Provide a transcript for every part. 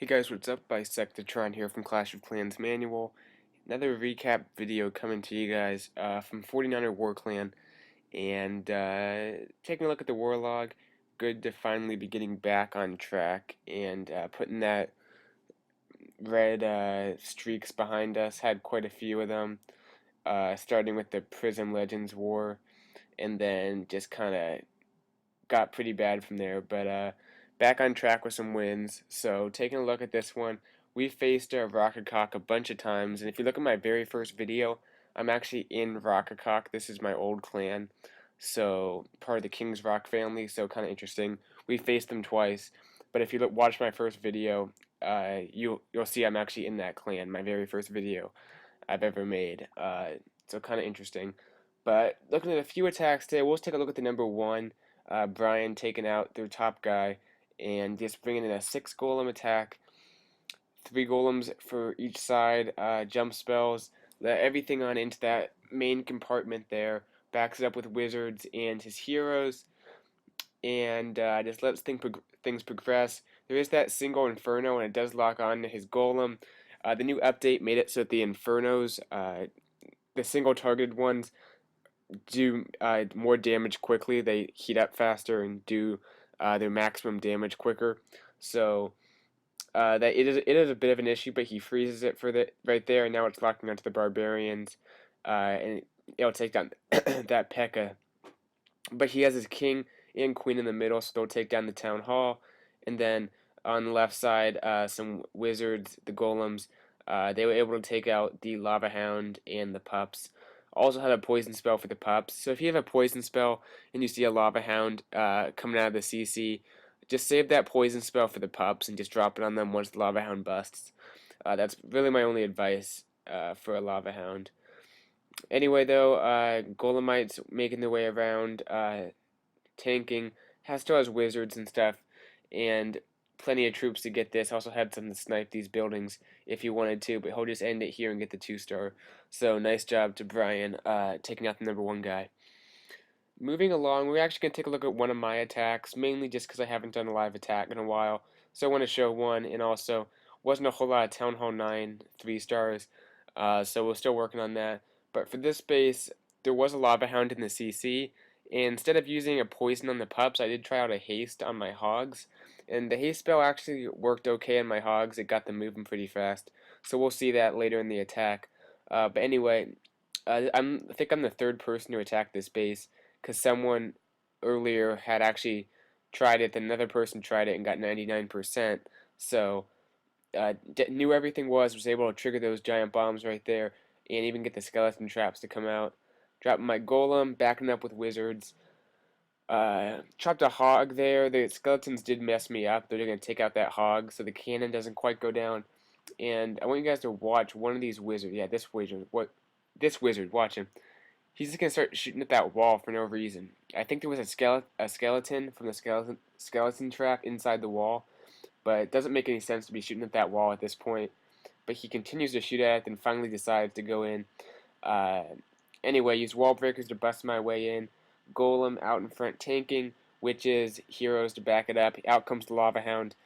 Hey guys, what's up? Bisectatron here from Clash of Clans Manual. Another recap video coming to you guys from 49er War Clan, and taking a look at the war log. Good to finally be getting back on track and putting that red streaks behind us. Had quite a few of them, starting with the Prism Legends War, and then just kind of got pretty bad from there, but back on track with some wins. So taking a look at this one, we faced ROCKACOC a bunch of times, and if you look at my very first video, I'm actually in ROCKACOC. This is my old clan, so part of the King's Rock family, so kind of interesting. We faced them twice, but if you watch my first video, you'll see I'm actually in that clan, my very first video I've ever made. So kind of interesting. But looking at a few attacks today, we'll just take a look at the number one. Brian taking out their top guy and just bringing in a 6 golem attack, 3 golems for each side, jump spells, let everything on into that main compartment there, backs it up with wizards and his heroes, and just lets things progress. There is that single inferno, and it does lock on to his golem. The new update made it so that the infernos, the single targeted ones, do more damage quickly. They heat up faster and do their maximum damage quicker. So that it is a bit of an issue, but he freezes it for the right there, and now it's locking onto the barbarians, and it'll take down that P.E.K.K.A. But he has his king and queen in the middle, so they'll take down the town hall, and then on the left side, some wizards, the golems. They were able to take out the lava hound and the pups. Also had a poison spell for the pups. So if you have a poison spell and you see a lava hound coming out of the CC, just save that poison spell for the pups and just drop it on them once the lava hound busts. That's really my only advice for a lava hound. Anyway, though, Golemites making their way around, tanking, still has wizards and stuff, and plenty of troops to get this. Also had some to snipe these buildings if you wanted to, but he'll just end it here and get the 2-star. So nice job to Brian taking out the number one guy. Moving along, we're actually going to take a look at one of my attacks, mainly just because I haven't done a live attack in a while. So I want to show one, and also wasn't a whole lot of Town Hall 9 3-stars, so we're still working on that. But for this base, there was a Lava Hound in the CC, and instead of using a poison on the pups, I did try out a haste on my hogs. And the haste spell actually worked okay on my hogs. It got them moving pretty fast. So we'll see that later in the attack. But anyway, I think I'm the third person to attack this base, because someone earlier had actually tried it, then another person tried it and got 99%. So knew everything was able to trigger those giant bombs right there, and even get the skeleton traps to come out. Dropping my golem, backing up with wizards. Chopped a hog there. The skeletons did mess me up. They're going to take out that hog, so the cannon doesn't quite go down. And I want you guys to watch one of these wizards. Yeah, this wizard. This wizard, watch him. He's just going to start shooting at that wall for no reason. I think there was a skeleton from the skeleton trap inside the wall, but it doesn't make any sense to be shooting at that wall at this point. But he continues to shoot at it, then finally decides to go in. Anyway, use wall breakers to bust my way in. Golem out in front tanking, witches, heroes to back it up. Out comes the lava hound,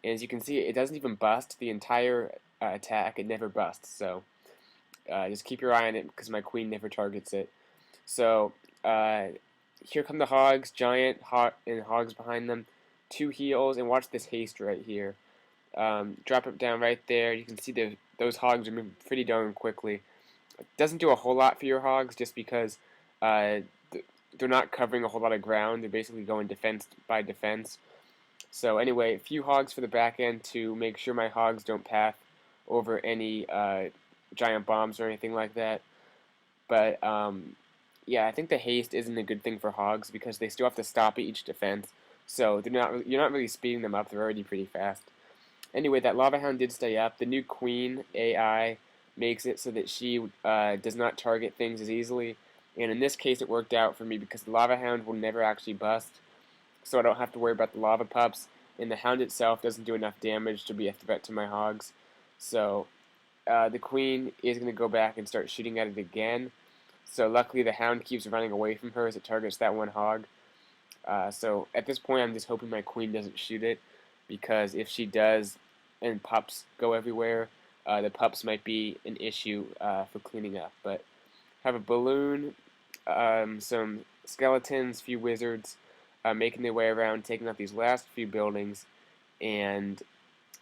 and as you can see, it doesn't even bust the entire attack. It never busts, so just keep your eye on it because my queen never targets it. So here come the hogs, giant and hogs behind them, 2 heals, and watch this haste right here. Drop it down right there. You can see those hogs are moving pretty darn quickly. It doesn't do a whole lot for your hogs just because they're not covering a whole lot of ground. They're basically going defense by defense. So anyway, a few hogs for the back end to make sure my hogs don't path over any giant bombs or anything like that. But yeah, I think the haste isn't a good thing for hogs because they still have to stop at each defense. So you're not really speeding them up. They're already pretty fast. Anyway, that lava hound did stay up. The new queen AI makes it so that she does not target things as easily. And in this case, it worked out for me because the lava hound will never actually bust, so I don't have to worry about the lava pups. And the hound itself doesn't do enough damage to be a threat to my hogs. So the queen is going to go back and start shooting at it again. So luckily, the hound keeps running away from her as it targets that one hog. So at this point, I'm just hoping my queen doesn't shoot it, because if she does, and pups go everywhere, the pups might be an issue for cleaning up. But have a balloon, some skeletons, few wizards making their way around, taking out these last few buildings, and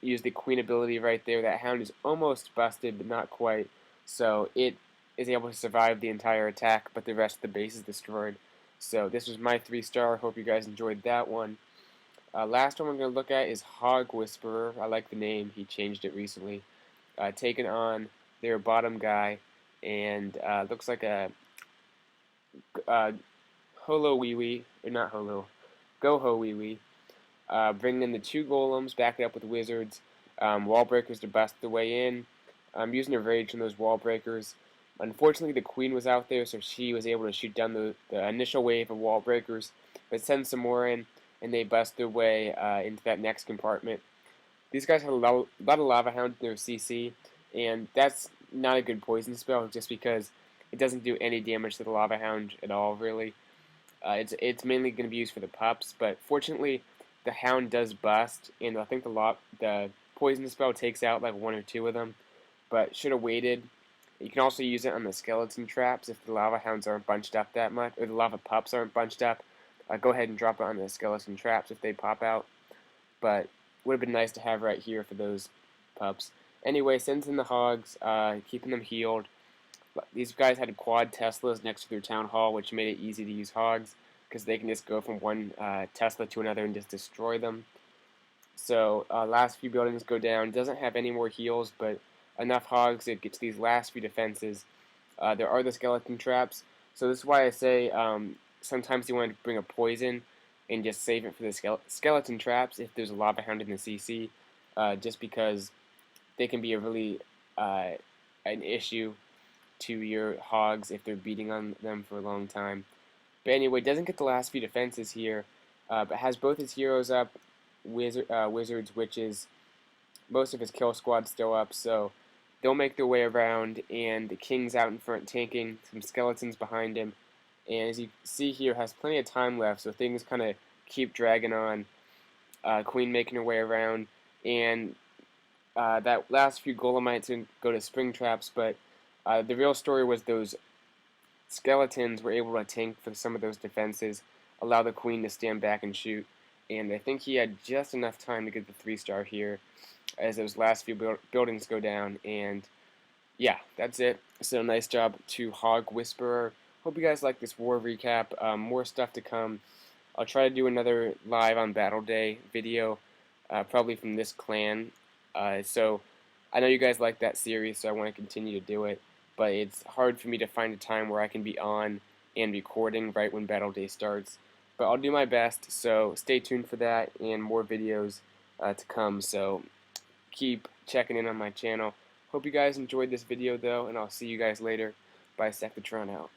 use the queen ability right there. That hound is almost busted, but not quite. So it is able to survive the entire attack, but the rest of the base is destroyed. So this was my 3-star. Hope you guys enjoyed that one. Last one we're going to look at is Hog Whisperer. I like the name. He changed it recently. Taking on their bottom guy, and looks like a Holo Wee Wee, or not Holo, Go Ho Wee Wee. Bringing in the 2 golems, back it up with wizards, wall breakers to bust the way in. Using a rage on those wall breakers. Unfortunately, the queen was out there, so she was able to shoot down the initial wave of wall breakers, but send some more in, and they bust their way into that next compartment. These guys had a lot of lava hounds in their CC, and that's not a good poison spell just because it doesn't do any damage to the lava hound at all, really. It's mainly going to be used for the pups, but fortunately the hound does bust, and I think the poison spell takes out like 1 or 2 of them, but should have waited. You can also use it on the skeleton traps if the lava hounds aren't bunched up that much, or the lava pups aren't bunched up. Go ahead and drop it on the skeleton traps if they pop out, but would have been nice to have right here for those pups. Anyway, sends in the hogs, keeping them healed. These guys had quad Teslas next to their town hall, which made it easy to use hogs because they can just go from one Tesla to another and just destroy them. So last few buildings go down. Doesn't have any more heals, but enough hogs to get to these last few defenses. There are the skeleton traps, so this is why I say sometimes you want to bring a poison and just save it for the skeleton traps if there's a lava hound in the CC, just because they can be a really an issue to your hogs if they're beating on them for a long time. But anyway, doesn't get the last few defenses here, but has both his heroes up, wizards, witches, most of his kill squad still up, so they'll make their way around, and the king's out in front tanking, some skeletons behind him, and as you see here, has plenty of time left, so things kind of keep dragging on. Queen making her way around, and that last few golemites can go to spring traps, but the real story was those skeletons were able to tank for some of those defenses, allow the queen to stand back and shoot, and I think he had just enough time to get the 3-star here as those last few buildings go down, and yeah, that's it. So nice job to Hog Whisperer. Hope you guys like this war recap. More stuff to come. I'll try to do another live on Battle Day video, probably from this clan. So I know you guys like that series, so I want to continue to do it, but it's hard for me to find a time where I can be on and recording right when Battle Day starts. But I'll do my best, so stay tuned for that and more videos to come. So keep checking in on my channel. Hope you guys enjoyed this video though, and I'll see you guys later. Bisectatron out.